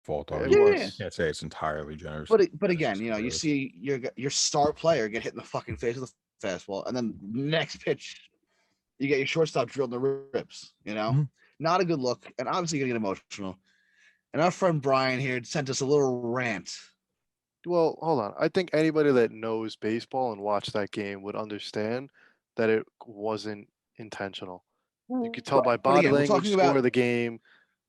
Votto. It You was. can't say it's entirely generous. But again, you see your star player get hit in the fucking face with a fastball, and then next pitch, you get your shortstop drilled in the ribs. Not a good look, and obviously gonna get emotional. And our friend Brian here sent us a little rant. Well, hold on. I think anybody that knows baseball and watched that game would understand that it wasn't intentional. You could tell by body language, score of the game,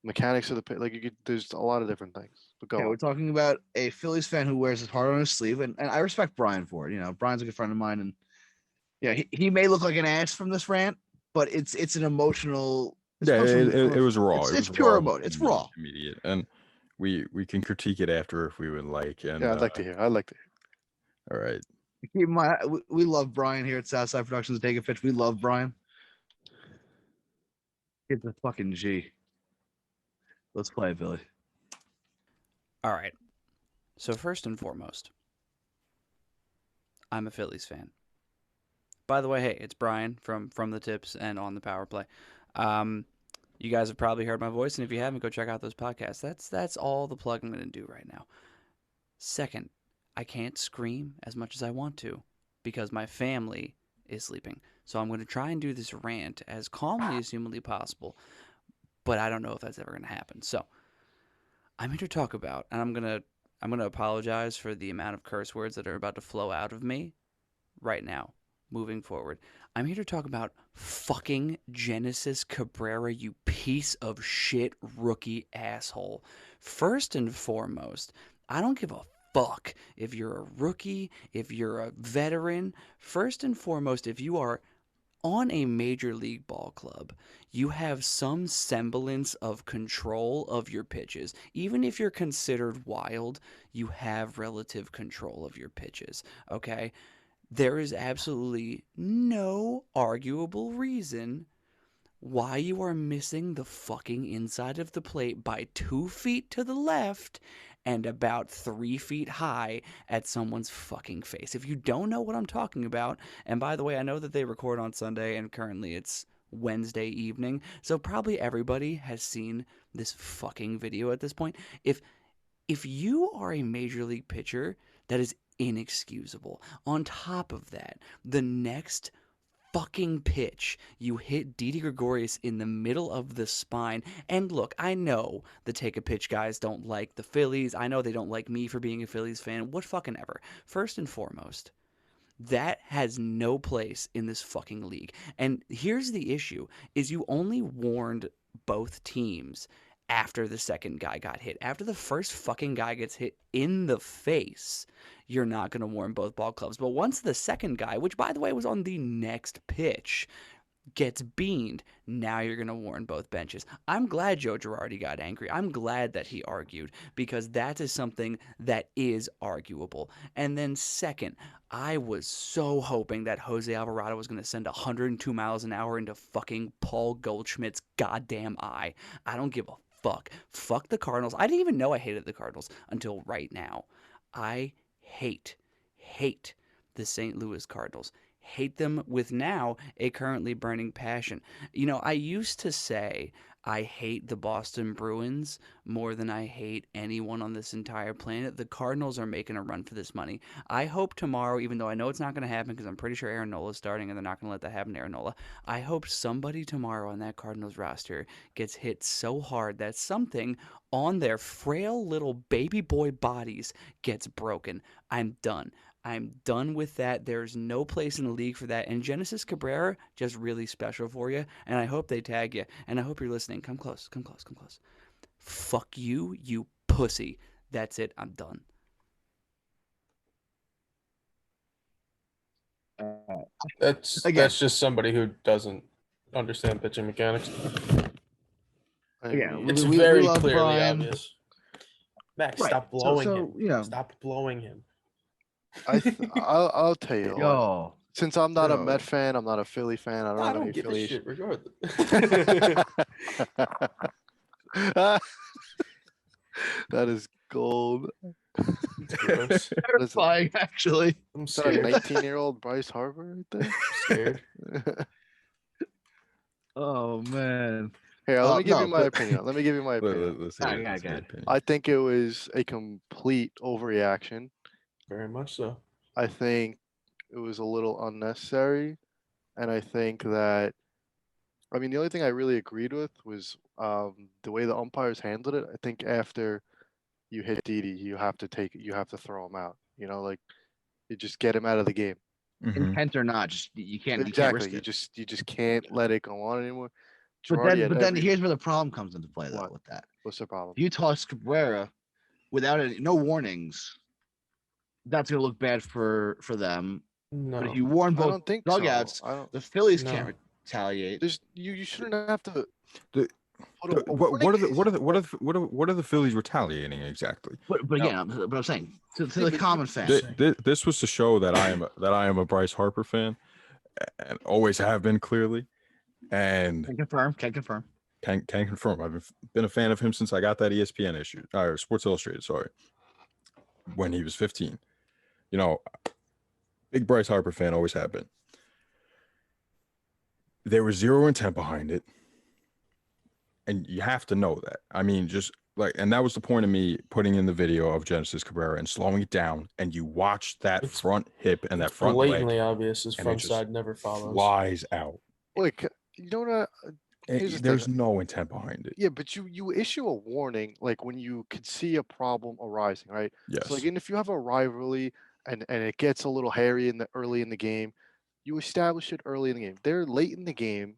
mechanics of the pitch. There's a lot of different things. But go on. We're talking about a Phillies fan who wears his heart on his sleeve, and I respect Brian for it. Brian's a good friend of mine, and he may look like an ass from this rant, but it's an emotional. It was raw. It's pure emotion. It's raw, immediate, and we can critique it after if we would like. And I'd like to hear. All right. We love Brian here at Southside Productions. Take a pitch. We love Brian. Get the fucking G. Let's play it, Billy. All right. So first and foremost, I'm a Phillies fan. By the way, hey, it's Brian from the Tips and on the Power Play. You guys have probably heard my voice, and if you haven't, go check out those podcasts. That's all the plug I'm going to do right now. Second, I can't scream as much as I want to because my family is sleeping. So I'm going to try and do this rant as calmly as humanly possible, but I don't know if that's ever going to happen. So I'm here to talk about, and I'm going to apologize for the amount of curse words that are about to flow out of me right now, moving forward. I'm here to talk about fucking Genesis Cabrera, you piece of shit rookie asshole. First and foremost, I don't give a fuck if you're a rookie, if you're a veteran. First and foremost, if you are on a major league ball club, you have some semblance of control of your pitches. Even if you're considered wild, you have relative control of your pitches, okay? There is absolutely no arguable reason why you are missing the fucking inside of the plate by 2 feet to the left and about 3 feet high at someone's fucking face. If you don't know what I'm talking about, and by the way, I know that they record on Sunday and currently it's Wednesday evening, so probably everybody has seen this fucking video at this point. If you are a major league pitcher, that is inexcusable. On top of that, the next fucking pitch, you hit Didi Gregorius in the middle of the spine. And look, I know the Take a Pitch guys don't like the Phillies. I know they don't like me for being a Phillies fan. What fucking ever. First and foremost, that has no place in this fucking league. And here's the issue, is you only warned both teams after the second guy got hit. After the first fucking guy gets hit in the face, you're not going to warn both ball clubs. But once the second guy, which by the way was on the next pitch, gets beamed, now you're going to warn both benches. I'm glad Joe Girardi got angry. I'm glad that he argued, because that is something that is arguable. And then second, I was so hoping that Jose Alvarado was going to send 102 miles an hour into fucking Paul Goldschmidt's goddamn eye. I don't give a fuck. Fuck the Cardinals. I didn't even know I hated the Cardinals until right now. I hate the St. Louis Cardinals. Hate them with now a currently burning passion. I used to say I hate the Boston Bruins more than I hate anyone on this entire planet. The Cardinals are making a run for this money. I hope tomorrow, even though I know it's not going to happen because I'm pretty sure Aaron Nola's starting and they're not going to let that happen to Aaron Nola. I hope somebody tomorrow on that Cardinals roster gets hit so hard that something on their frail little baby boy bodies gets broken. I'm done. I'm done with that. There's no place in the league for that. And Genesis Cabrera, just really special for you. And I hope they tag you. And I hope you're listening. Come close. Fuck you, you pussy. That's it. I'm done. That's just somebody who doesn't understand pitching mechanics. Again, it's very clearly Brian. Obvious. Max, stop blowing him. Yeah. Stop blowing him. I'll tell you what. Since I'm not a Met fan, I'm not a Philly fan. I don't give a shit regardless. That is gold. Gross. Terrifying, actually. I'm Is that a scared. 19-year-old Bryce Harper right there? I'm scared. Oh man. Here, let me give you no, my but- opinion. Let me give you my opinion. Let's Alright, hear it, let's go hear ahead. your opinion. I think it was a complete overreaction. Very much so. I think it was a little unnecessary, and I think that, I mean, the only thing I really agreed with was the way the umpires handled it. I think after you hit Didi, you have to throw him out. You know, like you just get him out of the game. Mhm. Intent or not, just you can't Exactly. risk it. You just can't let it go on anymore. But Girardi then, had here's where the problem comes into play, though. What? With that, what's the problem? if you toss Cabrera without no warnings, that's gonna look bad for them. No. But if you warn I both don't think dugouts, so. I don't. the Phillies No. can't retaliate. There's you shouldn't have to. The- put a What warning. are the Phillies retaliating exactly? But again, but I'm saying to Yeah, the but common fan. This was to show that I am a Bryce Harper fan, and always have been clearly, and Can confirm. Can confirm. can confirm. I've been a fan of him since I got that ESPN issue, or Sports Illustrated, sorry, when he was 15. You know, big Bryce Harper fan, always have been. There was zero intent behind it, and you have to know that. I mean, just like, and that was the point of me putting in the video of Genesis Cabrera and slowing it down, and you watch that It's- front hip and that It's front blatantly leg obvious his and it front just side never follows. flies out. Like, you know what? Here's the There's thing. no intent behind it. Yeah, but you issue a warning like when you could see a problem arising, right? Yes. So like, and if you have a rivalry and it gets a little hairy early in the game, you establish it early in the game. They're late in the game,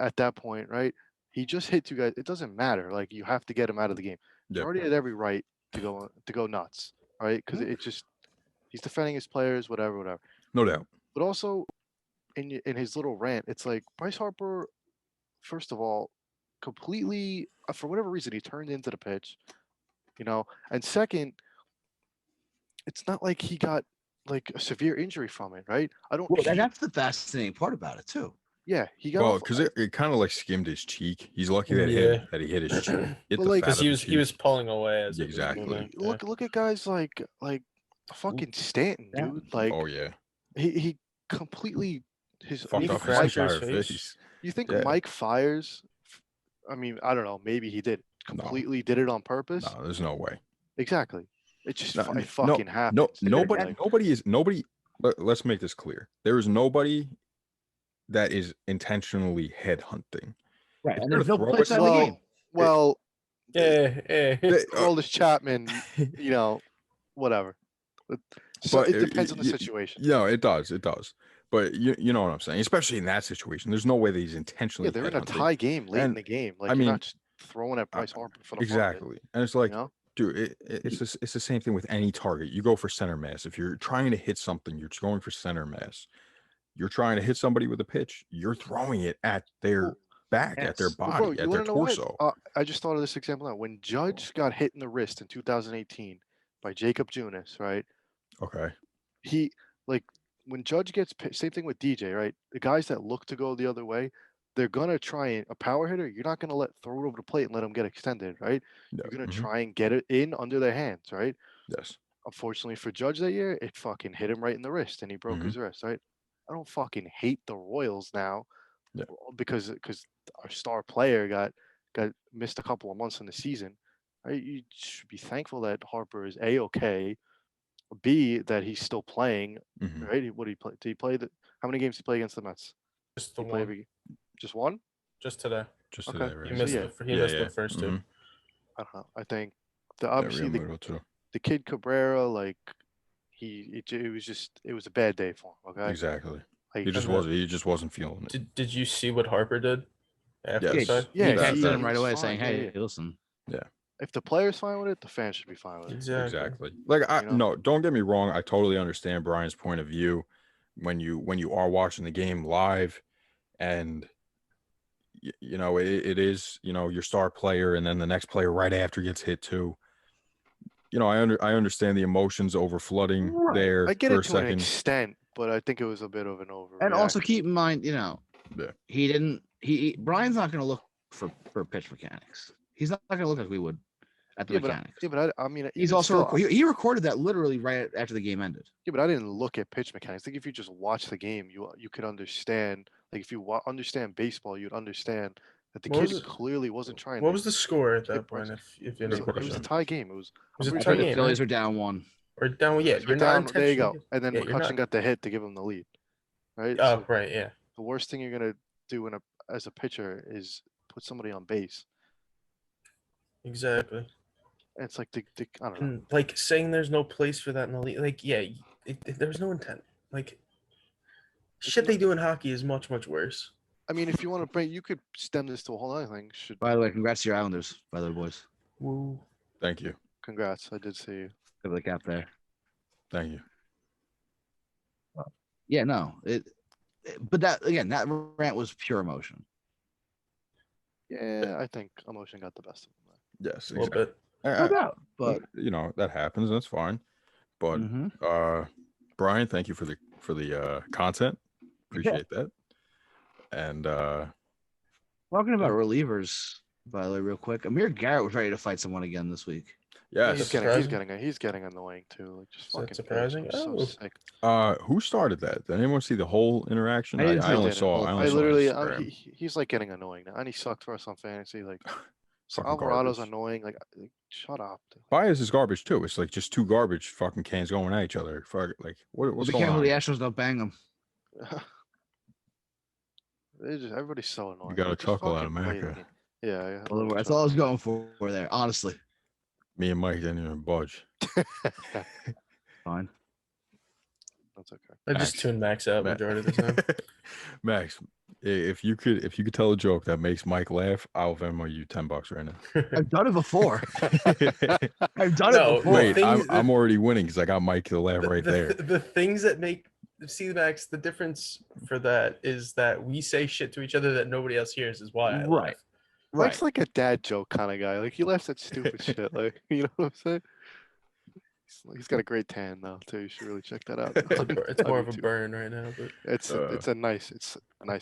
at that point, right? He just hit 2 guys. It doesn't matter. Like you have to get him out of the game. Yep. Already had every right to go nuts, right? Because it just he's defending his players, whatever. No doubt. But also in his little rant, it's like Bryce Harper, first of all, completely for whatever reason he turned into the pitch, you know. And second, it's not like he got like a severe injury from it, right? I don't. Well, and that's the fascinating part about it too. Yeah, he got Well, off. because it kind of like skimmed his cheek. He's lucky that Yeah. he hit his cheek. Hit But, the like- fat Because of he the was he cheek. was pulling away as it was Exactly. moving. Look at guys like fucking Stanton, Yeah. dude. Like Oh yeah. he completely his Fucked he up his fractured entire his face. face. You think Yeah. Mike Fires? I mean, I don't know. Maybe he did completely did it on purpose. No, there's no way. Exactly. It just No, it fucking happens. No, dude. nobody. Let's make this clear. There is nobody that is intentionally headhunting. Right. If And you're there's no gonna throw place it- in the Well, game. well, Yeah. Aroldis Chapman, you know, whatever. So But, it depends on the y- situation. Yeah, it does. But you know what I'm saying. Especially in that situation, there's no way that he's intentionally. Yeah, they're in a headhunting. tie game late in And, the game. Like I you're mean, not just throwing at Bryce Harper for the fun of it, Exactly, and it's like, you know? dude, it's the same thing with any target. You go for center mass. If you're trying to hit something, you're just going for center mass. You're trying to hit somebody with a pitch. You're throwing it at their back, at their yes. Well, body, bro, at you their want to know what? torso. I just thought of this example now. When Judge got hit in the wrist in 2018 by Jacob Junis, right? Okay. He like when Judge gets same thing with DJ, right? The guys that look to go the other way, they're gonna try and a power hitter. You're not gonna throw it over the plate and let them get extended, right? Yeah. You're gonna mhm, try and get it in under their hands, right? Yes. Unfortunately for Judge that year, it fucking hit him right in the wrist and he broke his wrist, right? I don't fucking hate the Royals now Yeah. because our star player got missed a couple of months in the season. Right? You should be thankful that Harper is A-okay. B, that he's still playing, mhm. right? What did he play? Did he play how many games did he play against the Mets? Just the Did he play one. just one? Just today. Just Okay. today, So right? He missed yeah. the missed the first two. mhm. I don't know. I think the Yeah, obviously Real Muto too. the kid Cabrera, like it was a bad day for him. Okay. Exactly. Like, He just wasn't feeling it. Did you see what Harper did after the Yes. fact? Yeah, He that- texted that- him right he's away fine, saying, yeah, "Hey, yeah. listen." if the player's fine with it, the fans should be fine with it. Exactly. Like You know? no, don't get me wrong. I totally understand Brian's point of view when you are watching the game live, and you know it is your star player, and then the next player right after gets hit too. You know, I understand the emotions over flooding Right. there I get for it a to an second. extent, but I think it was a bit of an over. And also keep in mind, Yeah. he didn't. Brian's not going to look for pitch mechanics. He's not going to look like we would at the mechanics. but I mean, He's even also still, he recorded that literally right after the game ended. yeah, but I didn't look at pitch mechanics. I think if you just watch the game, you could understand. Like if you understand baseball, you'd understand That the kid clearly wasn't trying. What was the score at that hit point? Bryce. If you It was a tie game. It was a pretty tie sure game. The Phillies are down 1. Or down, yeah. You're down. not There you go. intentionally. And then Yeah, you're McCutchen not. got the hit to give him the lead. Right. Oh, So right, yeah. the worst thing you're gonna do as a pitcher is put somebody on base. Exactly. And it's like I don't know. And like saying there's no place for that in the league. Like, yeah, there was no intent. Like, shit they do in hockey is much, much worse. I mean, if you want to bring, you could stem this to a whole other thing. By the way, congrats to your Islanders, by the way, boys. Woo. Thank you. Congrats. I did see you. Give the cap there. Thank you. Yeah, no. But that rant was pure emotion. Yeah, I think emotion got the best of him. Yes, A little exactly. bit. No doubt. But you know that happens. That's fine. But Brian, thank you for the content. Appreciate that. And talking about relievers, by the way, real quick, 𝒂𝒂𝒅𝒊𝒏𝒈 was ready to fight someone again this week. yes, he's getting annoying too. Like just fucking surprising. So sick. Who started that? Did anyone see the whole interaction? I only saw. I literally. He's like getting annoying now, and he sucked for us on fantasy. Like, so Alvarado's annoying. Like, shut up. Baez is garbage too. It's like just two garbage fucking cans going at each other. Fuck, like what's going on? Be careful the Astros don't bang them. Everybody's so annoying. You got a chuckle out of America. Yeah. Well, that's all I was going for there, honestly. Me and Mike didn't even budge. Fine. That's okay. I just tuned Max out majority of the time. Max, if you could tell a joke that makes Mike laugh, I'll Venmo you $10 right now. I've done it before. I've done it before. Wait, I'm already winning because I got Mike to laugh right there. The things that make Max, the difference for that is that we say shit to each other that nobody else hears is why I laugh. Mike's like a dad joke kind of guy. Like he laughs at stupid shit. Like you know what I'm saying? He's got a great tan though too. You should really check that out. It's more of a burn right now, but it's a nice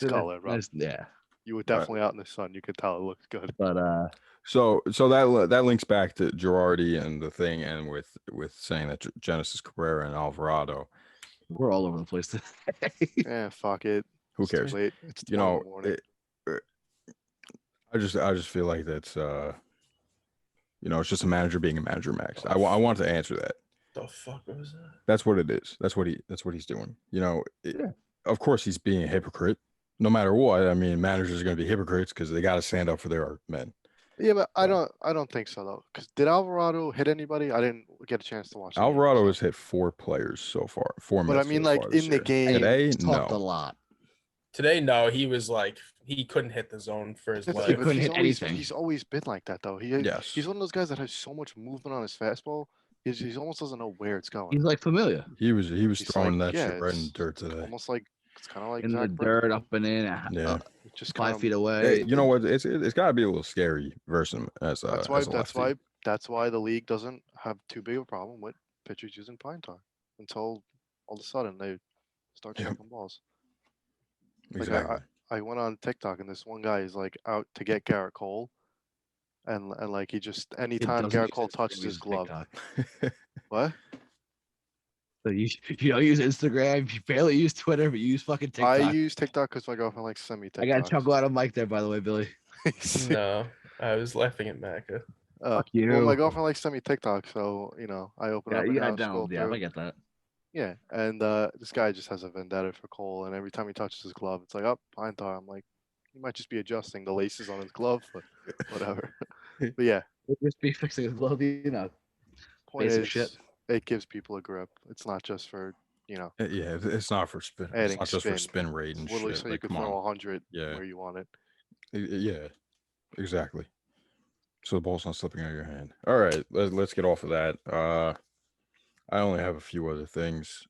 color, bro. Yeah. You were definitely out in the sun. You could tell it looks good. But so that links back to Girardi and the thing, and with saying that 𝒍𝒆𝒂𝒅𝒊𝒏𝒈 and Alvarado. We're all over the place today. Yeah, fuck it. Who cares? It's too late. It's you know, I just feel like that's it's just a manager being a manager, Max. I want to answer that. The fuck was that? That's what it is. That's what he's doing. Of course he's being a hypocrite. No matter what, I mean, managers are going to be hypocrites because they got to stand up for their men. Yeah, but I don't think so though. Because did Alvarado hit anybody? I didn't get a chance to watch. Alvarado has hit 4 players so far. 4 But I mean, like in the game today, talked a lot. Today, no, he was like he couldn't hit the zone for his life. He couldn't hit anything. He's always been like that though. He's one of those guys that has so much movement on his fastball. He almost doesn't know where it's going. He's like familiar. He was throwing that shit right in the dirt today. Almost like it's kind of like in the dirt, up and in. Just 5 feet away. Hey, you know what? It's got to be a little scary versus him as that's why the league doesn't have too big of a problem with pitchers using pine tar until all of a sudden they start chucking balls. Exactly. Like I went on TikTok and this one guy is like out to get Garrett Cole, and like he just anytime Garrett Cole touches his glove. What? So you don't use Instagram, you barely use Twitter, but you use fucking TikTok. I use TikTok because my girlfriend likes to send me TikTok. I got a chuckle out of Mike there, by the way, Billy. No, I was laughing at Macca. Fuck you. Well, my girlfriend likes to send me TikTok, so I open up. Yeah, I get that. Yeah, and this guy just has a vendetta for Cole, and every time he touches his glove, it's like, oh, pine tar. I'm like, he might just be adjusting the laces on his glove, but whatever. But yeah, he'll just be fixing his glove, Point is, shit. It gives people a grip. It's not just for Yeah, it's not for spin. It's not just for spin rate and literally shit. So you can throw 100 where you want it. Yeah, exactly. So the ball's not slipping out of your hand. All right, let's get off of that. I only have a few other things.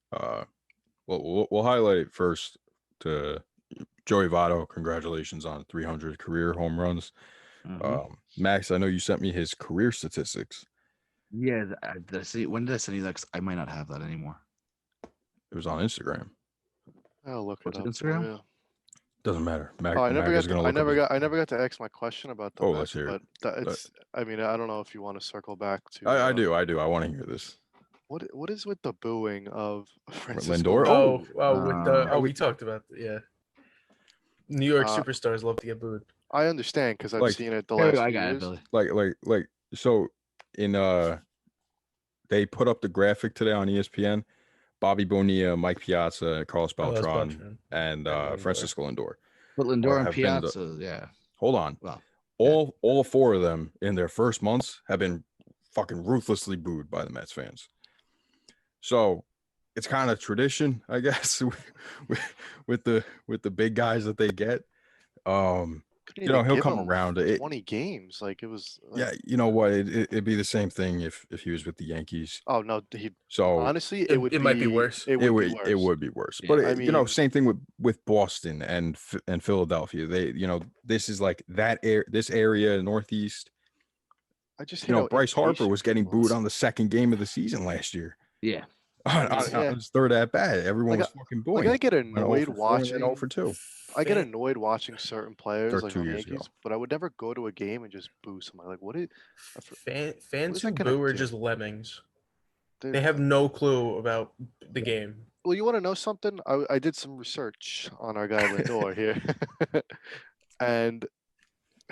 We'll highlight first to Joey Votto. Congratulations on 300 career home runs. Max, I know you sent me his career statistics. Yeah, when did I send you that? 'Cause I might not have that anymore. It was on Instagram. I'll look it up. Instagram? Doesn't matter. I never got to ask my question about the let's hear it. But I mean, I don't know if you want to circle back to. I do. I want to hear this. What is with the booing of Francisco? Lindor? We talked about New York superstars love to get booed. I understand because I've Like- seen it the There we last go, I few got it, years. Billy. So in they put up the graphic today on ESPN. Bobby Bonilla, Mike Piazza, Carlos Beltran, and Lindor. Francisco Lindor. But Lindor and have been the- Piazza, yeah. Hold on. Well, All four of them in their first months have been fucking ruthlessly booed by the Mets fans. So it's kind of tradition, I guess, with the big guys that they get. Couldn't He'll even give come him around. 20 games. Like it was. Yeah, you know what? It'd be the same thing if he was with the Yankees. Oh no, So honestly, it might be worse. It would be worse. It would be worse. Yeah, But I mean, same thing with Boston and Philadelphia. They, this is like this area, Northeast. I just hate how Bryce Harper impatient was getting people booed are. on the second game of the season last year. yeah. On Yeah. his third at bat, everyone was fucking booing. Like I get Went 0 annoyed for 4 and watching. then 0 for 2. I get annoyed watching certain players Or like 2 on the years ago. Yankees, but I would never go to a game and just boo somebody. Like, what is Fans is who that gonna boo are do? just lemmings. they They have no clue about the game. Well, you want to know something? I did some research on our guy Lindor here, and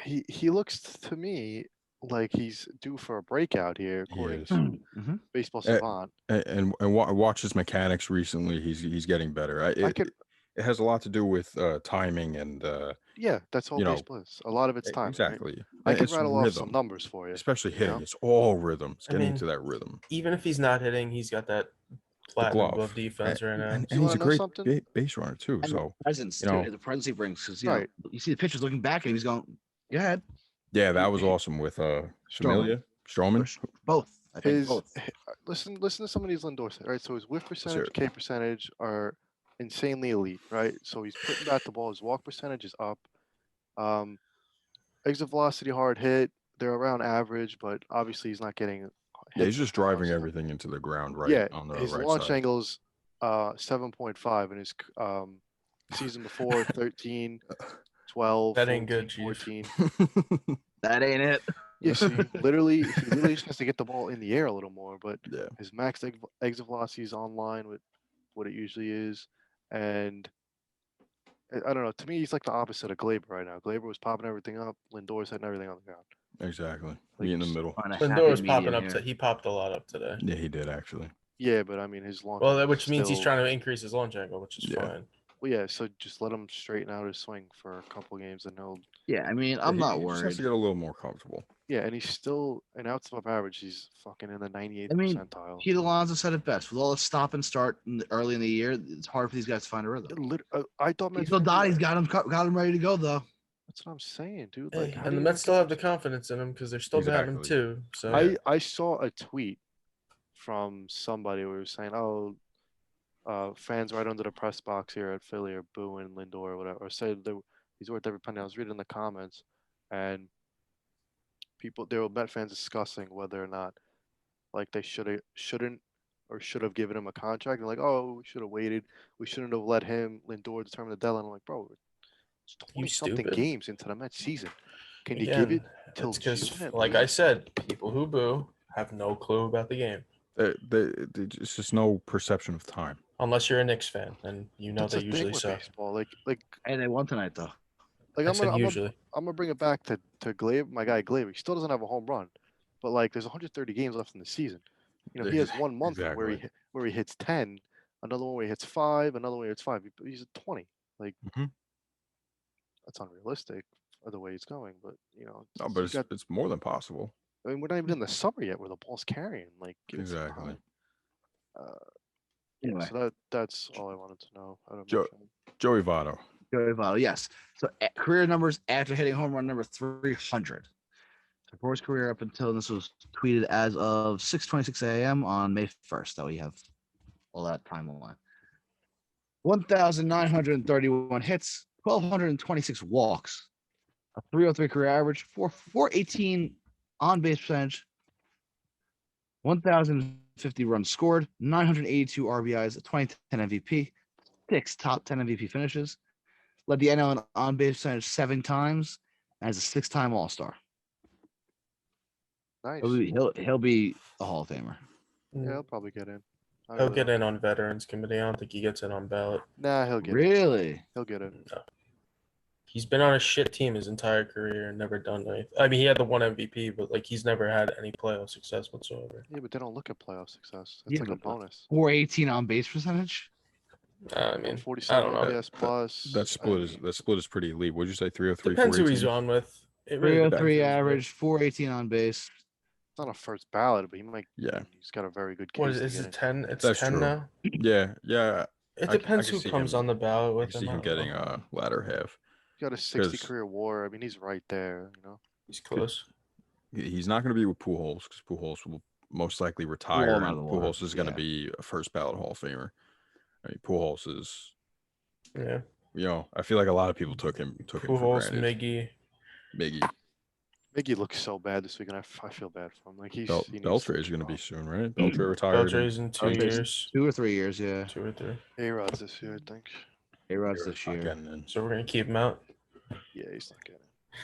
he looks to me like he's due for a breakout here, He according is. to Mhm. Baseball Eh, Savant. And watch his mechanics recently. He's getting better. It has a lot to do with timing and Yeah, that's all you know, baseball is. A lot of it's time. Right? exactly. I And can it's rattle off some rhythm, numbers for you. especially you hitting. know? It's all rhythm. It's I getting mean, into that rhythm. Even if he's not hitting, he's got that platinum glove. glove defense right now. And You he's wanna a know great something? base runner too. And So presence, you know- too. The presence he brings. Because, Right. you see the pitcher's looking back at him. He's going, go ahead. yeah, that was awesome with Familia, Stroman. Both. I think His both. listen to some of these Lindor stats, right? So his whiff hear percentage, it. K percentage are insanely elite, right? So he's putting back the ball. His walk percentage is up. Exit velocity, hard hit, they're around average, but obviously he's not getting. Yeah, he's just driving everything. everything into the ground Yeah, on the his right launch side. angle's 7.5, and his season before 13, 12, That ain't 14, good, Chief. 14. That ain't it. Yeah, so he literally just has to get the ball in the air a little more, but Yeah. his max exit velocity is online with what it usually is, and I don't know. To me, he's like the opposite of Glaber right now. Glaber was popping everything up. Lindor's hitting everything on the ground. Exactly. Like, Be in the middle. Find a Lindor was happy popping medium up. here. He popped a lot up today. Yeah, he did actually. Yeah, but I mean, his launch. Well, angle which means he's still- trying to increase his launch angle, which is Yeah. fine. Well, yeah, so just let him straighten out his swing for a couple games, and he'll. Yeah, I mean, I'm not He just has worried. to get a little more comfortable. Yeah, and he's still an outside of average. He's fucking in the 98th I mean, percentile. Pete Alonso said it best. With all the stop and start early in the year, it's hard for these guys to find a rhythm. I thought Mets He's fans Dottie's were- got him ready to go though. That's what I'm saying, dude. Hey, Like, how and do the you Mets not still get have the this? confidence in him because they're still down him Exactly. too. So I saw a tweet from somebody where he was saying, "Oh, fans right under the press box here at Philly are booing Lindor or whatever, or said he's worth every penny." I was reading the comments, and there were Met fans discussing whether or not, like, they shouldn't, or should have given him a contract. And like, oh, we should have waited. We shouldn't have let Lindor determine the deadline. I'm like, bro, it's 20-something stupid. games into the Mets season. Can you again, give it till it's because, June at like I least? said, people who boo have no clue about the game. It's just no perception of time. Unless you're a Knicks fan, and you know That's they the thing usually with suck. baseball. Like Hey, they won tonight though. Like I I'm said gonna usually. bring it back to Glaber, my guy Glaber. He still doesn't have a home run, but like there's 130 games left in the season. You know, he has 1 month Exactly. where he hits 10, another one where he hits 5, another one where he hits 5. He's at 20. Like Mhm. that's unrealistic for the way he's going. But you know, No, you but got- it's more than possible. I mean, we're not even in the summer yet where the ball's carrying. Like give it some Exactly. time. Anyway, So that's all I wanted to know. I don't Joe- know. Joey Votto. Joey Votto, yes. So career numbers after hitting home run number 300. So for his career up until this was tweeted as of 6:26 a.m. on May 1st. That we have all that timeline. 1,931 hits, 1,226 walks, a 303 career average, 418 on base percentage, 1,050 runs scored, 982 RBIs, a 2010 MVP, 6 top 10 MVP finishes, led the NL in on base percentage 7 times, and is a 6-time All Star. Nice. He'll be a Hall of Famer. Yeah, he'll probably get in. I He'll really get don't in care. on Veterans Committee. I don't think he gets in on ballot. Nah, he'll get in. Really? He'll get in. No. He's been on a shit team his entire career and never done anything. I mean, he had the one MVP, but like he's never had any playoff success whatsoever. Yeah, but they don't look at playoff success. That's like a bonus. 418 on base percentage. I mean, 47 I don't know. OPS plus. That split is pretty elite. What'd you say? 303. Depends who he's 418? on with. It really 303 depends. average, 418 on base. It's not a first ballot, but he might. Yeah. He's got a very good case. What to is get it? in. 10? It's That's 10 true. now. Yeah. It I depends can who see comes him- on the ballot I with can see him. him getting latter half. He got a 60 'cause- career WAR. I mean, he's right there. You know. He's close. He's not going to be with Pujols because Pujols will most likely retire. Well, And not the war, Pujols is going to yeah. be a first ballot Hall of Famer. I mean, Pujols is, Yeah. I feel like a lot of people took him for Pujols, granted. Miggy. Miggy. looks so bad this week, and I feel bad for him. Like he needs Beltre is to going to be keep soon, right? Beltre retired. Beltre's in 2 years. 2 or 3 years, yeah. 2 or 3. on. A-Rod's this year, I think. A-Rod's this Not year. getting in. So we're gonna keep him out. Yeah, he's not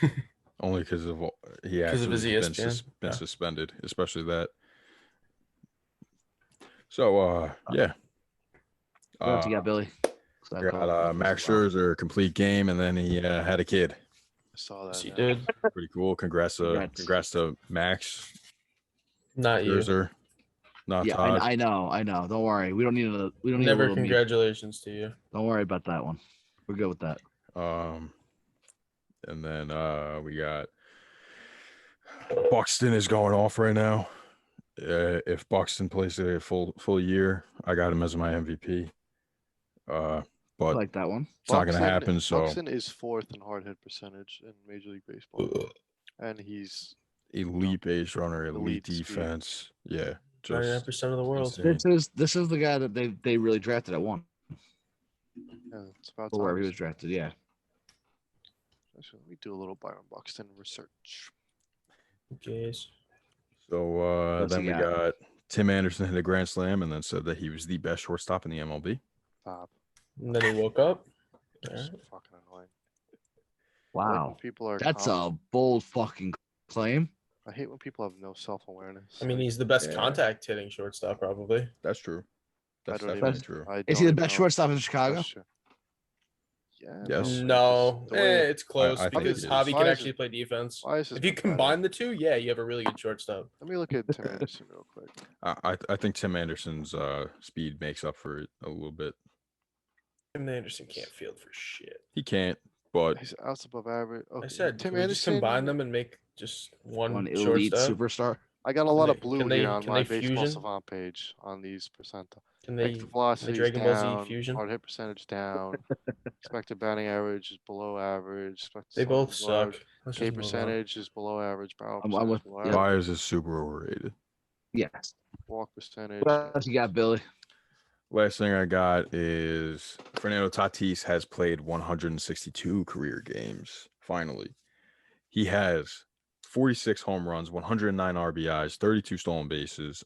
getting. Only because of he 'Cause of actually his been, ESPN? been Yeah. suspended, especially that. So yeah. What you got, Billy? Got Max Scherzer, complete game, and then he had a kid. I saw that. Yes, he yeah. did. Pretty cool. Congrats to Max Not you. Scherzer. Not Yeah, Todd. I know. Don't worry. We don't need a. We don't need a Never little meat. congratulations to you. Don't worry about that one. We're good with that. And then we got Buxton is going off right now. If Buxton plays a full year, I got him as my MVP. I But like that one. it's not going to happen. So Buxton is 4th in hard hit percentage in Major League Baseball, and he's elite base runner, elite Elite speed. defense. Yeah, 99% just of the world. insane. This is the guy that they really drafted at 1. it's about Or wherever he time. was drafted. Yeah. Actually, let me do a little Byron Buxton research. Yes. So What's then he we got? got Tim Anderson hit a grand slam and then said that he was the best shortstop in the MLB. Bob, And then he woke up. it's Alright. fucking annoying. I like when Wow. people are. That's calm. a bold fucking claim. I hate when people have no self awareness. I mean, he's the best Yeah. contact hitting shortstop, probably. That's true. That's I don't definitely even- true. Is he the best shortstop in Chicago? That's true. Yeah. Yes. No, the way- it's close I think because it is. Javi Why can is actually it- play defense. Why is this If you been better? combine the two, yeah, you have a really good shortstop. Let me look at Tim Anderson real quick. I think Tim Anderson's speed makes up for it a little bit. Tim Anderson can't field for shit. He can't, but He's outs above average. Okay. I said, Tim can we just Anderson. combine them and make just one One elite shortstop? superstar. I got a lot of they- blue can they- here on can my they baseball fusion? savant page on these percentile. Can they? Extra velocity Dragon Ball Z down, fusion? hard hit percentage down, expected batting average is below average. Expected They stolen both is below suck. average, Let's K just move on. percentage is below average. Barrel I'm percentage with- below yeah. average. Myers is super overrated. Yes. Walk percentage. What else you got, Billy? Last thing I got is Fernando Tatís has played 162 career games. Finally, he has 46 home runs, 109 RBIs, 32 stolen bases,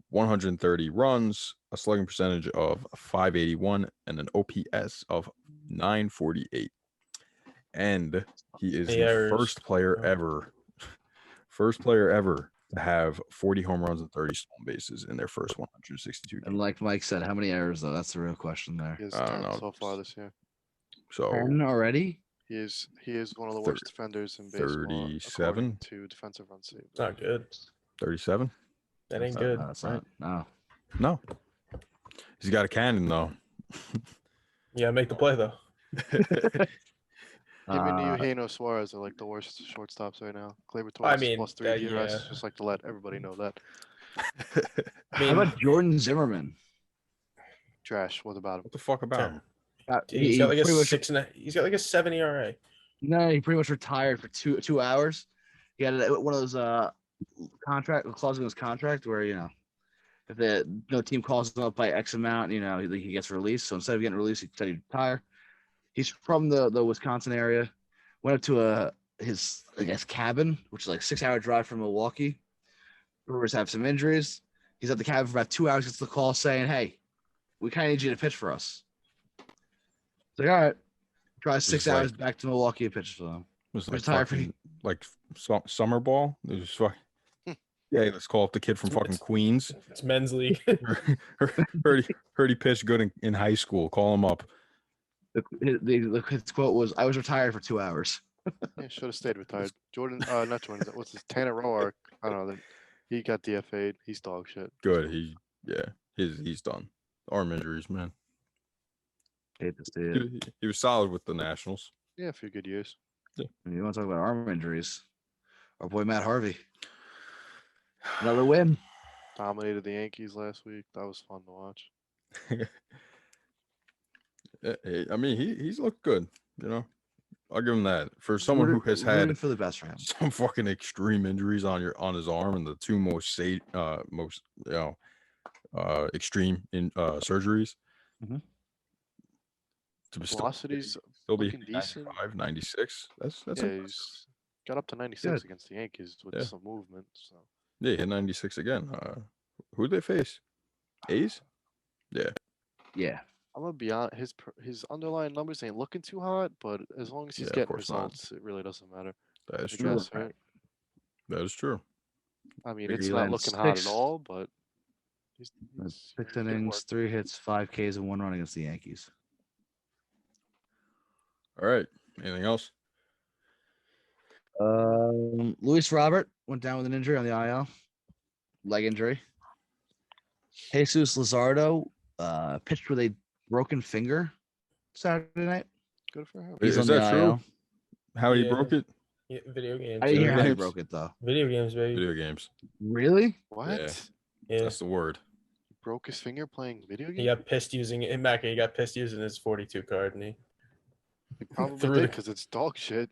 130 runs, a slugging percentage of 581, and an OPS of 948. And he is The the errors. first player ever to have 40 home runs and 30 stolen bases in their first 162 And games. like Mike said, how many errors though? That's the real question there. He has I don't 10 know. so far this year. So 10 already? He is one of the Thir- worst defenders in baseball. 37? according to defensive run saved. It's not good. 37? That ain't That's good. Not, that's not. No. No. He's got a cannon though. Yeah, make the play though. Him and Uh, Eugenio Suarez are like the worst shortstops right now. Gleyber I Torres mean, plus 3 that- DRS. yeah. Just like to let everybody know that. I How mean, about Jordan Zimmerman? Trash. What about him? What the fuck about him? he's got like a pretty much- 6 and a, he's got like a 7 ERA. No, he pretty much retired for two hours. He had one of those contract clauses in his contract where if the no team calls him up by X amount, he gets released. So instead of getting released, he said he'd retire. He's from the Wisconsin area. Went up to his cabin, which is like 6-hour drive from Milwaukee. Brewers have some injuries. He's at the cabin for about 2 hours. Gets the call saying, "Hey, we kind of need you to pitch for us." It's like, all right. Drives 6 like- hours back to Milwaukee and pitches for them. It was like Retire for- fucking, like summer ball. It was fucking, yeah, let's call up the kid from fucking Queens. It's men's league. heard he pitched good in high school. Call him up. His quote was, "I was retired for 2 hours." Yeah, should have stayed retired. Jordan, not Jordan. What's his Tanner Roark? I don't know. He got DFA'd. He's dog shit. Good. He's done. Arm injuries, man. Hate to see it. He was solid with the Nationals. Yeah, a few good years. You want to talk about arm injuries? Our boy Matt Harvey. Another win. Dominated the Yankees last week. That was fun to watch. I mean, he's looked good. You know, I'll give him that. For someone who has had for the best for him. Some fucking extreme injuries on his arm and the two most extreme in surgeries. Mhm. To be Velocity's still be looking decent. 95, 96. That's Yeah, impressive. he's got up to 96 against the Yankees with some movement. So Yeah, he hit 96 again. Who did they face? A's? Yeah. Yeah. I'm gonna be honest. His underlying numbers ain't looking too hot, but as long as he's Yeah, of getting course not. results, it really doesn't matter. That is I true. guess, right? That is true. I mean, Figure it's he not went looking hot at 6 all, but he's 6 getting innings, work. 3 hits, 5 Ks, and 1 run against the Yankees. All right. Anything else? Luis Robert went down with an injury on the IL, leg injury. Jesus Luzardo pitched with a broken finger Saturday night. Good for him. He's Is on that the true? IL. How he Yeah. broke it? Yeah, video games. I didn't hear Video how he games? broke it though. Video games, baby. Video games. Really? What? Yeah. Yeah. That's the word. He broke his finger playing video games? He got pissed using it. He got pissed using his 42 card, and he He probably threw did the- because it's dog shit.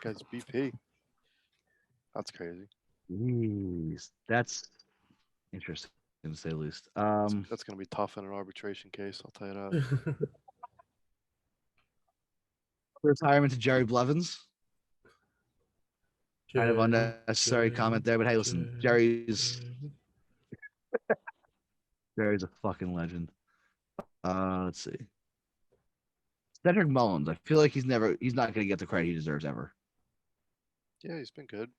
Guy's BP. That's crazy. Jeez, that's interesting to say the least. That's gonna be tough in an arbitration case. I'll tell you that. Retirement to Jerry Blevins. Kind of unnecessary comment there, but hey, listen, Jerry's a fucking legend. Let's see. Cedric Mullins. I feel like he's not going to get the credit he deserves ever. Yeah, he's been good.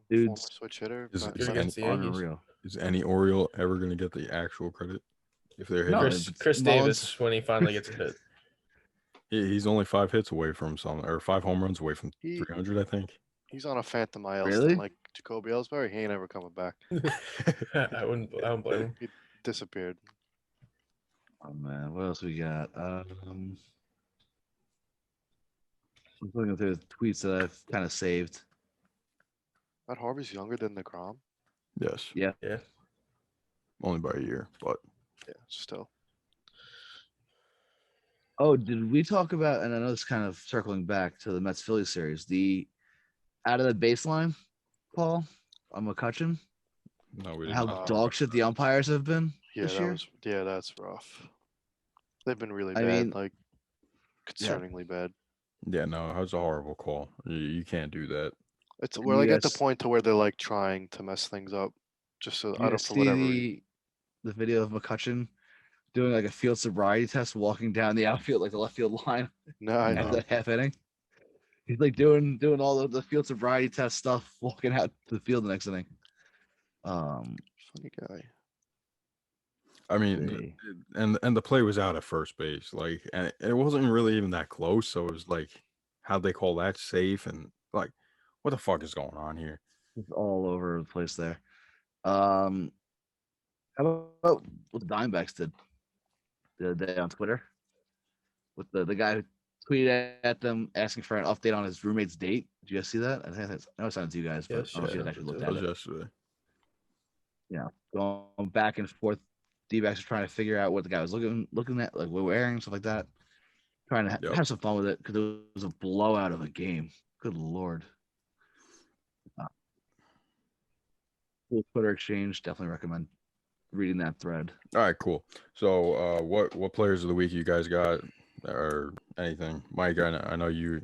Dude's Former switch hitter. Is- back- is back- against the Yankees. Unreal. Is any Oriole ever going to get the actual credit if they're hitting? No, Chris Mullins- Davis when he finally gets a hit. He's only 5 hits away from or 5 home runs away from He- 300, I think. He's on a phantom IL Really? still, like 𝑗acoby Ellsbury. He ain't ever coming back. I wouldn't blame him. He disappeared. Oh man, what else we got? I'm looking through the tweets that I've kind of saved. Matt Harvey's younger than DeGrom. Yes. Yeah. Yeah. Only by a year, but Yeah, still. Oh, did we talk about? And I know this kind of circling back to the Mets Phillies series. The out of the baseline, Paul, on McCutcheon. no, we didn't. How not. dog shit the umpires have been Yeah, this that year. was. Yeah, that's rough. They've been really I bad, mean- like concerningly bad. Yeah, no, that's a horrible call. You can't do that. We're like at the Yes. point to where they're like trying to mess things up, just so You I don't guys for see whatever. reason. the video of McCutcheon doing like a field sobriety test, walking down the outfield, like the left field line No, I No. at know. the half inning. He's like doing all of the field sobriety test stuff, walking out to the field the next inning. Funny guy. I mean, See. and the play was out at first base, like, and it wasn't really even that close. So it was like, how'd they call that safe? And like, what the fuck is going on here? It's all over the place there. How about what the Diamondbacks did the other day on Twitter with the guy who tweeted at them asking for an update on his roommate's date? Did you guys see that? I know it sounded to you guys, but Yes, I don't know if you yeah, guys actually looked That at was it. yesterday. Going back and forth. D-backs are trying to figure out what the guy was looking at, like what wearing, stuff like that. Trying to Yep. have some fun with it because it was a blowout of a game. Good lord. Cool Twitter exchange. Definitely recommend reading that thread. All right, cool. So, what players of the week you guys got, or anything? Mike, I know you.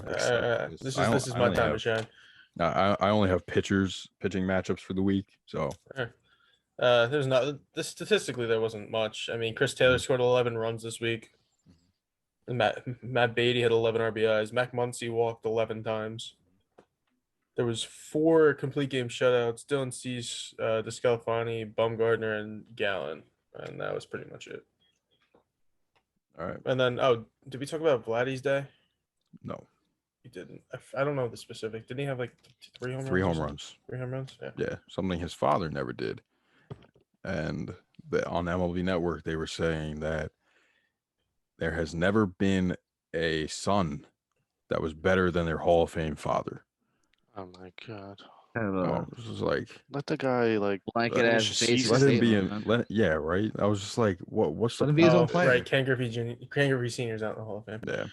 accept This I is don't- I my only time to have- shine. I only have pitching matchups for the week. So There's not statistically there wasn't much. I mean, Chris Taylor scored 11 runs this week. And Matt Beatty had 11 RBIs. Mac Muncy walked 11 times. There was 4 complete game shutouts. Dylan Cease, DeScalfani, Bumgarner, and Gallen, and that was pretty much it. All right. And then, did we talk about Vladdy's day? No. He didn't. I don't know the specific. Didn't he have like 3 home runs? 3 home runs. 3 home runs? Yeah. Yeah. Something his father never did. And on MLB Network, they were saying that there has never been a son that was better than their Hall of Fame father. Oh my god. Oh, this is like, let the guy blanket finish ass the basic season. let him be statement, in. Yeah, right. I was just like, what's the Let him be his own point? player. Right. Ken Griffey Jr. Ken Griffey Sr.'s out in the Hall of Fame. Yeah.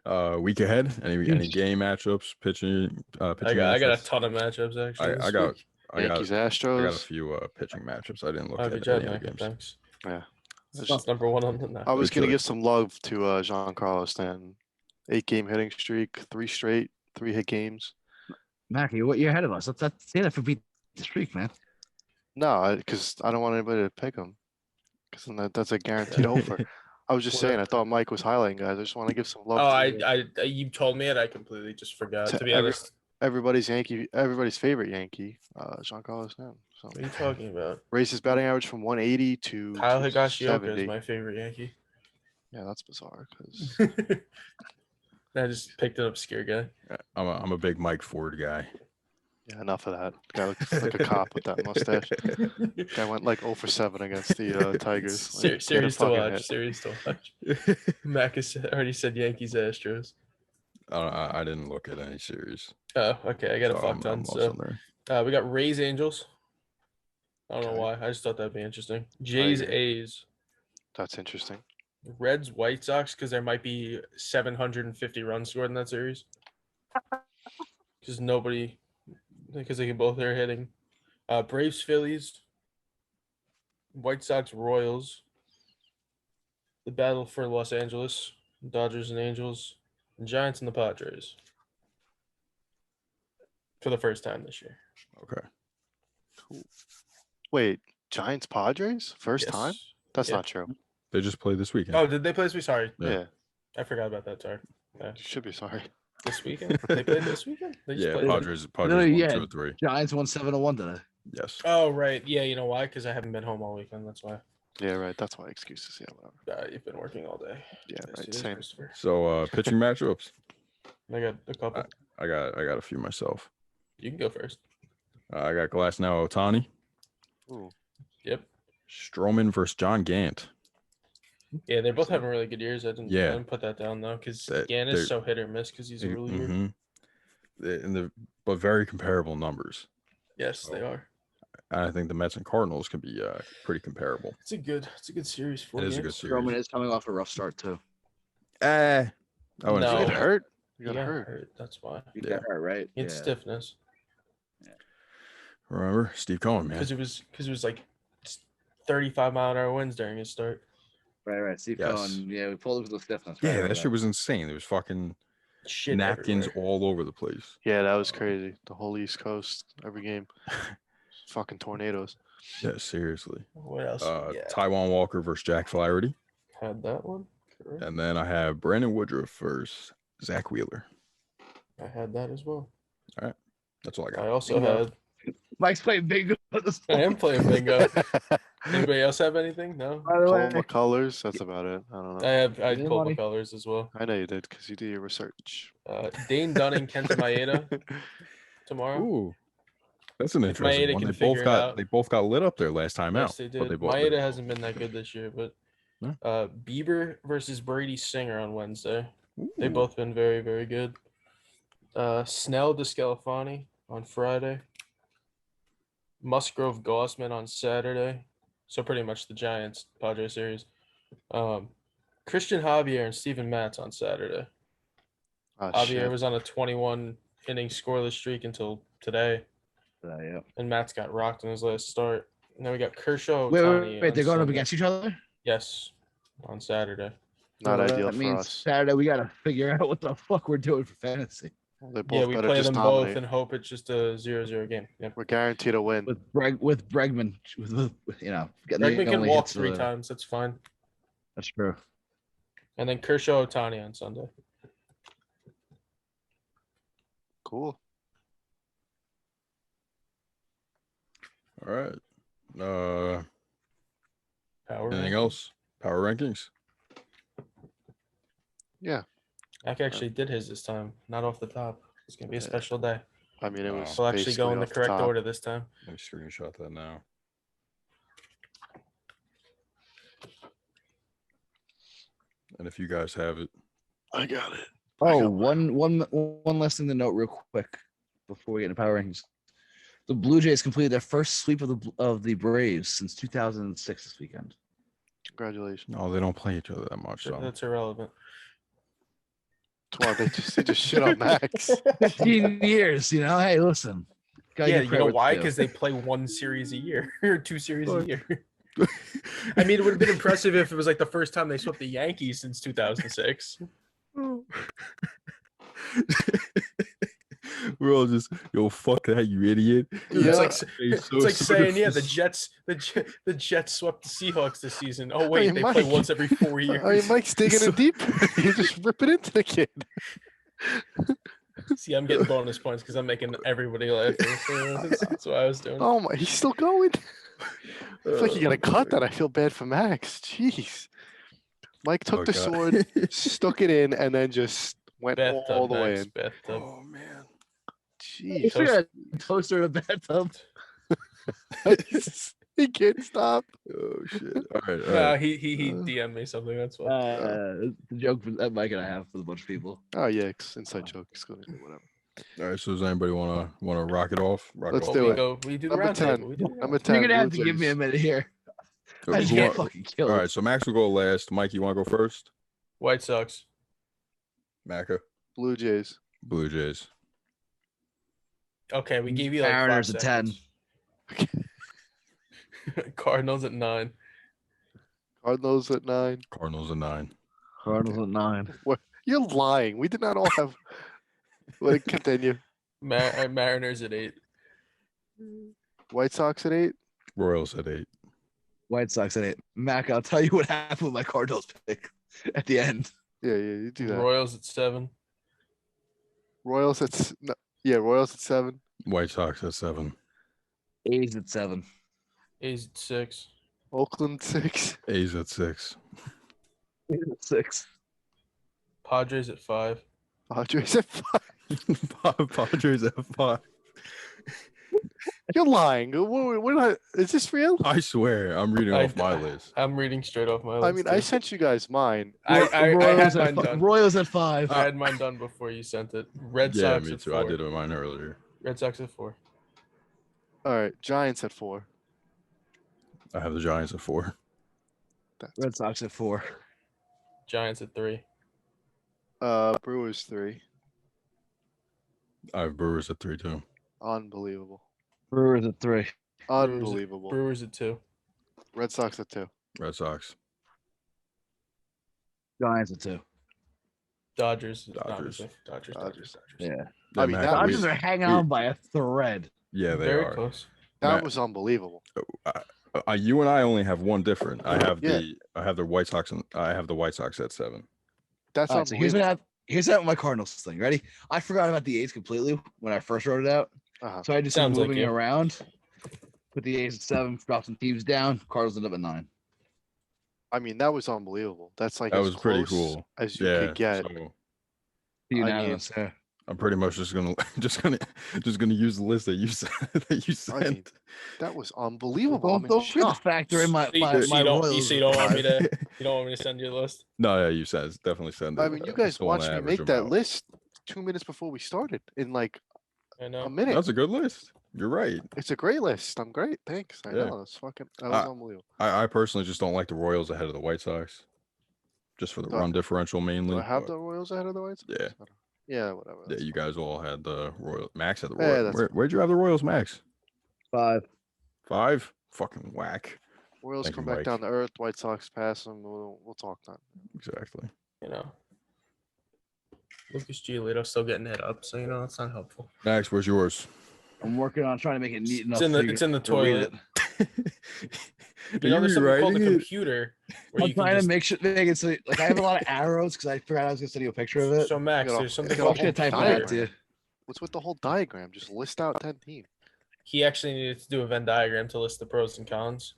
So, week ahead. Any game matchups? Pitching. I Pitching got a matchups? ton of matchups actually. I got Yankees, I got a Astros. few pitching matchups. I didn't look Good at job, any of the Mac. games. Thanks. Yeah. That's number one on the night. I was Good gonna choice. give some love to Giancarlo Stanton. 8-game hitting streak, 3 straight, 3-hit games. Mackie, what you're ahead of us? Let's say that for beat the streak, man. No, because I don't want anybody to pick him. Because that's a guaranteed over. I was just saying, I thought Mike was highlighting guys. I just want to give some love. I you told me it. I completely just forgot. To be honest, everybody's favorite Yankee, Giancarlo Stanton. So what are you talking about? raised his batting average from 180 to Kyle Higashioka 270. is my favorite Yankee. Yeah, that's bizarre. Because I just picked an obscure guy. I'm a big Mike Ford guy. yeah, enough of that. Guy looks like a cop with that mustache. Guy went like 0 for 7 against the Tigers. Like, Series to watch. hit. Series to watch. Mac has already said Yankees Astros. I didn't look at any series. Oh, okay. I got a fuck ton. So we got Rays Angels. I don't know why. I just thought that'd be interesting. Jays A's. That's interesting. Reds White Sox, because there might be 750 runs scored in that series. Because they can both are hitting. Braves Phillies. White Sox Royals. The battle for Los Angeles. Dodgers and Angels. And Giants and the Padres. For the first time this year. Okay. Cool. Wait, Giants Padres? First time? That's Yeah. not true. They just played this weekend. Oh, did they play this week? Sorry. Yeah. I forgot about that. Sorry. Yeah. You should be sorry. This weekend? They played this weekend? They just Yeah, played Padres No, won yeah. 2-3. Giants won 7-1 today. Yes. Oh, right. Yeah, you know why? Because I haven't been home all weekend. That's why. Yeah, right. That's why excuses. Yeah, whatever. You've been working all day. Yeah, Yes, right. it is, Same. Christopher. So pitching matchups. I got a couple. I got a few myself. You can go first. I got Glass now Ohtani. Ooh. Yep. Stroman versus John Gant. Yeah, they're both having really good years. I didn't put that down though, because Gann is they're- so hit or miss because he's a reliever. Mm-hmm. But very comparable numbers. Yes, they are. And I think the Mets and Cardinals can be pretty comparable. It's a good series for It is a good series. Stroman is coming off a rough start too. I wouldn't No. say You that. got hurt? He You got hurt. That's why. You Yeah. got hurt, right? He had stiffness Remember Steve Cohen, man. because it was like 35-mile-an-hour winds during his start. Right. Steve Yes. Cohen. Yeah, we pulled him with stiffness. Yeah, that shit was insane. There was fucking Shit napkins everywhere. all over the place. Yeah, that was crazy. The whole East Coast, every game. Fucking tornadoes. Yeah, seriously. What else? Taiwan Walker versus Jack Flaherty. Had that one. Correct. And then I have Brandon Woodruff versus Zach Wheeler. I had that as well. That's all I I got. also had. Mike's playing bingo at this I point. am playing bingo. Anybody else have anything? No. By the Cole way, McCullers. That's about it. I don't know. I had Is Cole anybody- McCullers as well. I know you did because you did your research. Dane Dunning, Kenta Maeda tomorrow. Ooh, that's an If interesting Maeda one. can They figure both it got out. they both got lit up there last time Yes, out. they but did. both- Maeda hasn't been that good this year, but No. Bieber versus Brady Singer on Wednesday. They've Ooh. both been very, very good. Snell DeScalafani on Friday. Musgrove Gossman on Saturday. So pretty much the Giants Padre series. Christian Javier and Steven Matz on Saturday. Oh, Javier shit. was on a 21 inning scoreless streak until today, yeah. and Matt's got rocked in his last start. And then we got Kershaw. Wait, Ohtani on they're going up Sunday. against each other? Yes, on Saturday. Not So ideal that for means us. Saturday we gotta figure out what the fuck we're doing for fantasy. Well, they Yeah, both we better play just them dominate. both and hope it's just a 0-0 game. Yep. We're guaranteed a win. With Bregman, getting Bregman the can only walk hits 3 times. That's fine. That's true. And then Kershaw Ohtani on Sunday. Cool. All right. Power. Anything ranking. else? Power rankings. Yeah. Mac actually did his this time, not off the top. It's gonna be a special day. I mean, it was We'll actually basically go in the off correct top. order this time. Let me screenshot that now. And if you guys have it, I got it. Oh, one last thing to note real quick before we get into power rankings. The Blue Jays completed their first sweep of the Braves since 2006 this weekend. Congratulations. no, they don't play each other that much. So That's irrelevant. Wow, they just shit on Max. 15 years, you know. Hey, listen. Gotta Yeah, give you credit know where it's why? due. Because they play one series a year or 2 series a Look. year. I mean, it would have been impressive if it was like the first time they swept the Yankees since 2006. We're all just, yo, fuck that, you idiot. Dude, Yeah. it's like saying, yeah, the Jets swept the Seahawks this season. Oh wait, Hey, they play Mike. once every 4 years. I mean, Mike's digging it deep. You just rip it into the kid. See, I'm getting bonus points because I'm making everybody laugh. So that's what I was doing. Oh my, he's still going. I feel like you gotta cut that. I feel bad for Max. Jeez. Mike took Oh, the God. sword, stuck it in, and then just went all Bathtub, the way Max, in. bathtub. Oh man. Jeez. You got a toaster in a bathtub. He can't stop. Oh shit. All right. All Nah, right. he DM'd me something. That's why. The joke that Mike and I have with a bunch of people. Oh yeah, it's inside joke. It's good. Whatever. All right. So does anybody wanna rock it off? Let's off? do we it. go. We do the Number round 10. table. We do the Number round 10. You're gonna have Blue to give me a Jays. minute here. Who I just wa- get fucking killed. All right. So Max will go last. Mike, you want to go first? White Sox. Macca. Blue Jays. Blue Jays. Okay, we gave you like Mariners 5 at 10. seconds. Cardinals at 9. Cardinals at 9. Cardinals at 9. Cardinals at 9. What? You're lying. We did not all have. Let it continue. Mariners at 8. White Sox at 8. Royals at 8. White Sox at 8. Mac, I'll tell you what happened with my Cardinals pick at the end. Yeah, you do that. Royals at 7. Royals at no, yeah, Royals at 7. White Sox at 7. A's at 7. A's at 6. Oakland 6. A's at 6. A's at 6. Padres at 5. Padres at 5. Padres at 5. You're lying. We're not. Is this real? I swear, I'm reading off my list. I'm reading straight off my list. I mean, I too. sent you guys mine. I had mine done. Royals at 5. I had mine done before you sent it. Red Yeah, Sox me at too. 4. I did it mine earlier. Red Sox at 4. All right, Giants at 4. I have the Giants at 4. Red Sox at 4. Giants at 3. Brewers 3. I have Brewers at 3 too. Unbelievable. Brewers at 3. Unbelievable. Brewers at 2. Red Sox at 2. Red Sox. Giants at 2. Dodgers. Dodgers. Dodgers. Yeah. I mean, Matt, that Dodgers are hanging on by a thread. yeah, they Very are. close. That Matt- was unbelievable. You and I only have one different. I have Yeah. the White Sox and I have the White Sox at 7. That's All right, so here's unbelievable. what my Cardinals thing. Ready? I forgot about the A's completely when I first wrote it out. Uh-huh. So I just Sounds started like moving it you. around. Put the A's at 7, drop some teams down. Cardinals end up at 9. I mean, that was unbelievable. That's like That as was pretty close cool. as you Yeah. could get. So Unanimous. Yeah. I'm pretty much just gonna use the list that you sent. That you I mean, sent. that was unbelievable. Don't forget to shocked. factor in my So you don't Royals. want me to you don't want me to send you a list? No, yeah, you said definitely send it. I mean, you guys Still wanna watched me average make them that out. list 2 minutes before we started in like I a know. minute. That's a good list. You're right. It's a great list. I'm great. Thanks. I Yeah. know. That was unbelievable. I personally just don't like the Royals ahead of the White Sox, just for the Do I- run differential mainly. Do I have but the Royals ahead of the White Sox? Yeah. I don't- Yeah, whatever. yeah, that's you fine. guys all had the Royal. Max had the Yeah, Royals. that's Where'd you have the Royals, Max? 5. 5? Fucking whack. Royals Thank come you, back Mike. down to earth. White Sox pass them. We'll talk then. Exactly. You know. Lucas Giolito still getting hit up, so you know it's not helpful. Max, where's yours? I'm working on trying to make it neat enough. It's in the to read toilet. it. You know, there's something called the rewriting it? computer where I'm you can trying just, to make it so like I have a lot of arrows because I forgot I was gonna send you a picture of it. so Max, You know, there's something it's I'm called gonna type diagram. that to you. What's with the whole diagram? Just list out 10 teams. he actually needed to do a Venn diagram to list the pros and cons.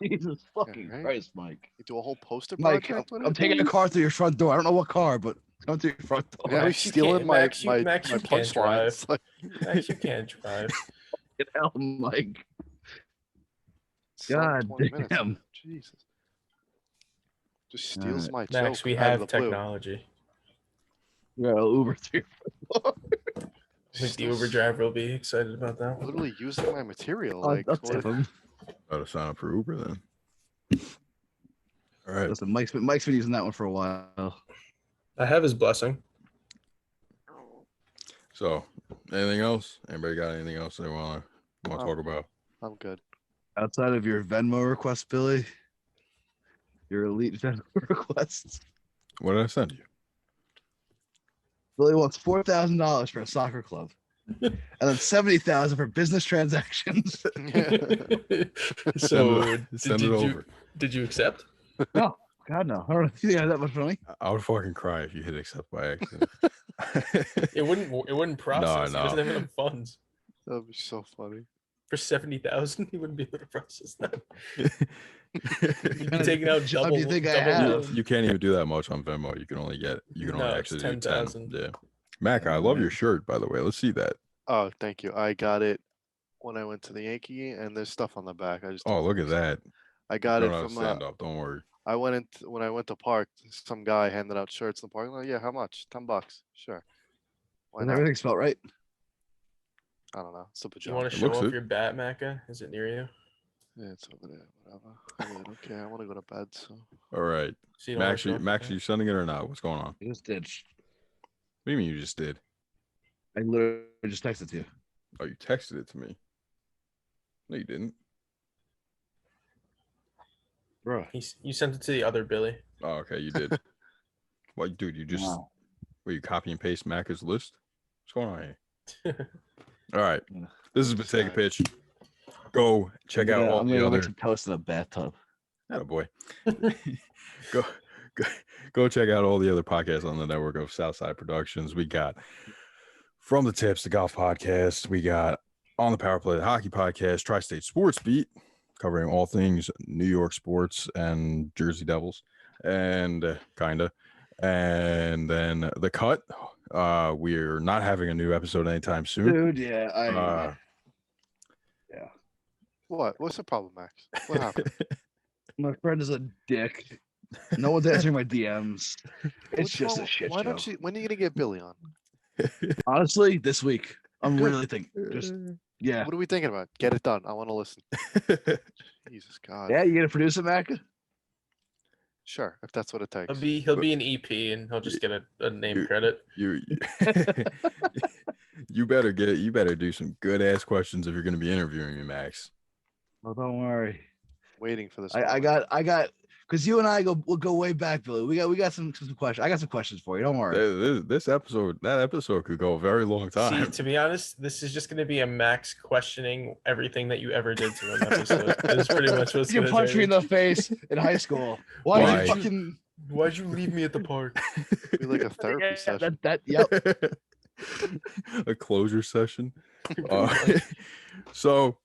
Jesus fucking Alright. Christ, Mike. You do a whole poster Mike, project. I'm taking a car through your front door. I don't know what car, but come through your front door. Yeah, Max, he's you stealing can't- my Max, you- my Max, my you can't punchlines. Like, Max, you can't drive. Get out, Mike. sell God 20 minutes. damn. Jesus. Just steals Alright. my Max, joke we out of have the blue. technology. We got an Uber through your front door. I think the Uber driver will be excited about that one. Literally using my material. I'll Like, tip what- him. Gotta sign up for Uber then. All right. Listen, Mike's been using that one for a while. I have his blessing. So, anything else? Anybody got anything else they want to talk about? I'm good. Outside of your Venmo request, Billy, your elite Venmo requests. What did I send you? Billy wants $4,000 for a soccer club, and then $70,000 for business transactions. So Send it over. did you accept? No, God no. I don't know if you think I have that much money. I would fucking cry if you hit accept by accident. It wouldn't process. No. He doesn't have enough funds. That'd be so funny. For 70,000, he wouldn't be able to process that. You'd be taking out How double. do you think I double have? loan. You can't even do that much on Venmo. You can only No, it's actually do 10. 10,000. Yeah. Mac, I love your shirt, by the way. Let's see that. Oh, thank you. I got it when I went to the Yankee, and there's stuff on the back. I just Oh, don't look at understand. that. I got Don't it know how to from. stand up. Don't worry. I went when I went to park. Some guy handed out shirts in the parking lot. Yeah, how much? $10. Sure. Why Is not? everything spelled right? I don't know. It's a You pajama. want to It show looks off it. your bat, Macca? Is it near you? Yeah, it's over there. Whatever. I really don't care. I want to go to bed. So All right. So you don't wanna Max, show off your Max, bat? you sending it or not? What's going on? I just did. What do you mean you just did? I literally just texted to you. Oh, you texted it to me. No, you didn't. Bro. You sent it to the other Billy. Oh, okay, you did. Well, dude, you just Wow. you copy and paste Macca's list? What's going on here? All right. Yeah. This has been Take a Pitch. Go check out all I'm the gonna other. make some toast in a bathtub. Attaboy. go, go check out all the other podcasts on the network of Southside Productions. We got From the Tips, the golf podcast. We got On the Power Play, the hockey podcast, Tri-State Sports Beat, covering all things New York sports and Jersey Devils, and kinda. And then The Cut. We're not having a new episode anytime soon. Dude, yeah, yeah. what? What's the problem, Max? What happened? My friend is a dick. No one's answering my DMs. It's What's just wrong- a shit Why show. don't you? When are you gonna get Billy on? Honestly, this week. I'm really thinking. Just yeah. What are we thinking about? Get it done. I want to listen. Jesus God. Yeah, you gonna produce it, Mac? Sure, if that's what it takes. He'll be an EP and he'll just get a name You- credit. you you better do some good ass questions if you're going to be interviewing me, Max. Well, don't worry. Waiting for this. I moment. got because you and I we'll go way back, Billy. We got some questions. I got some questions for you. Don't worry. That episode could go a very long See, time. to be honest, this is just going to be a Max questioning everything that you ever did to him episode. That's pretty much what's You going to punched me in the face in high school. Why Why? did you fucking Why'd you leave me at the park? Be like a therapy yeah, session. yep. A closure session. So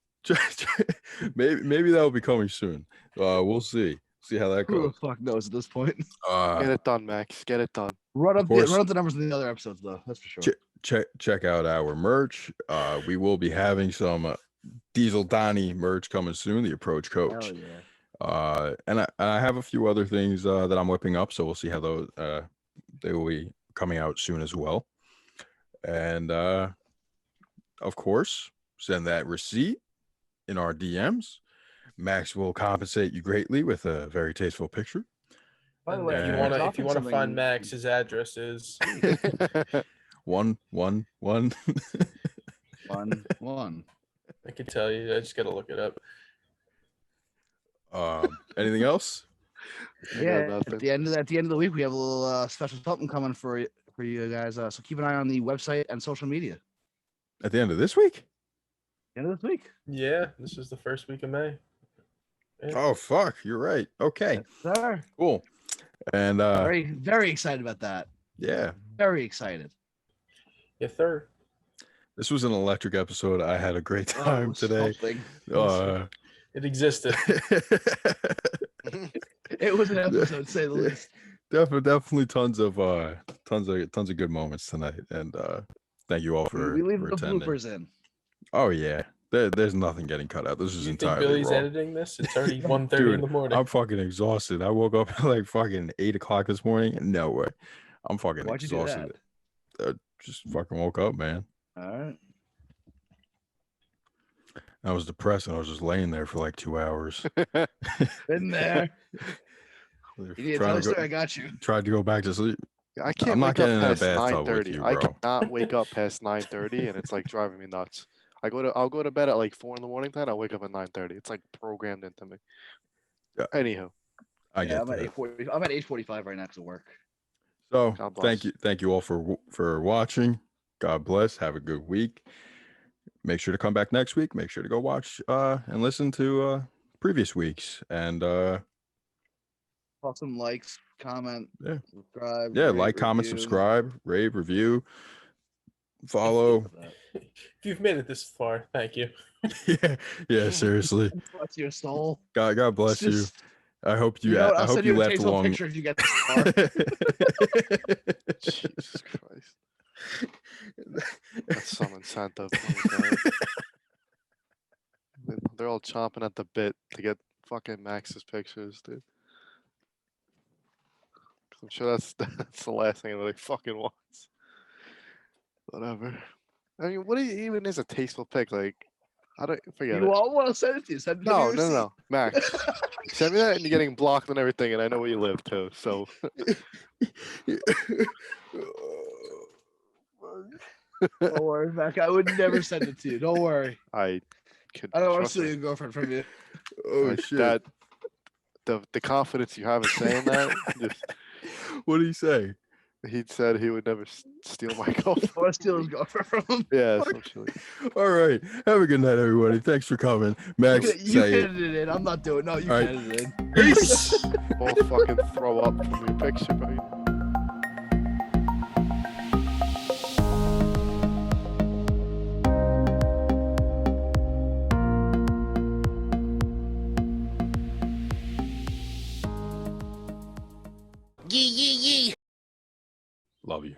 maybe that'll be coming soon. We'll see how that Who the goes. fuck knows at this point? Get it done, Max. Get it done. Run up course. the numbers in the other episodes though. That's for sure. check out our merch. We will be having some Diesel Donnie merch coming soon. The Approach Coach. Hell yeah. And I have a few other things that I'm whipping up, so we'll see how those they will be coming out soon as well. And of course, send that receipt in our DMs. Max will compensate you greatly with a very tasteful picture. By the And way, if you Yeah. want to dropping find something- Max, his address is 111. One. I can tell you. I just got to look it up. Anything else? I got Yeah. nothing. At the end of the week, we have a little special something coming for you guys. So keep an eye on the website and social media. At the end of this week? End of this week. Yeah, this is the first week of May. Yeah. Oh fuck, you're right. Okay, Yes, sir. cool. And Very excited about that. yeah, Very excited. Yeah, third. this was an electric episode. I had a great time Oh, today. something. It existed. It was an episode, to say the least. Definitely tons of good moments tonight, and thank you all for We leave for the attending. bloopers in. Oh yeah, there's nothing getting cut out. This is You think entirely Billy's raw. editing this? It's already 1:30 Dude, in the morning. I'm fucking exhausted. I woke up at like fucking 8 o'clock this morning. No way, I'm fucking Why'd you do exhausted. that? Just fucking woke up, man. All right. I was depressed and I was just laying there for like 2 hours. Been there. You need a toaster? I got you. Tried to go back to sleep. I can't I'm not wake getting up in a past bathtub with 9:30. you, I bro. cannot wake up past 9:30, and it's like driving me nuts. I'll go to bed at like 4 in the morning. Then I'll wake up at 9:30. It's like programmed into me. Yeah. Anywho, I get I'm at that. 8:40. I'm at 8:45 right now to work. So God bless. thank you all for watching. God bless. Have a good week. Make sure to come back next week. Make sure to go watch and listen to previous weeks. And Put some likes, comment, Yeah. subscribe. yeah, rate, like, comment, review. subscribe, rate, review, follow. If you've made it this far, thank you. yeah, seriously. Bless your soul. God bless you. Just- I hope You know what? I I'll hope send you you a left tasteful along. picture if you get this far. Jesus Christ. That's some incentive. They're all chomping at the bit to get fucking Max's pictures, dude. 'Cause I'm sure that's the last thing that he fucking wants. Whatever. I mean, what even is a tasteful pic? Like, I don't forget You it. all want to send it to you. Send it to No, me no, no, Max. Send me that, and you're getting blocked and everything, and I know where you live too. So Don't worry, Mac. I would never send it to you. Don't worry. I could. I don't want to trust steal me. your girlfriend from you. Oh Like, shit! the confidence you have in saying that. Just, What did he say? he said he would never steal my girlfriend. I want to steal his girlfriend from him. Yeah, Fuck. some shit like All right. Have a good night, everybody. Thanks for coming, Max. You say it. edited it in. I'm not doing it. No, you All right. edited it in. Peace. All fucking throw up from your picture, bro. Love you.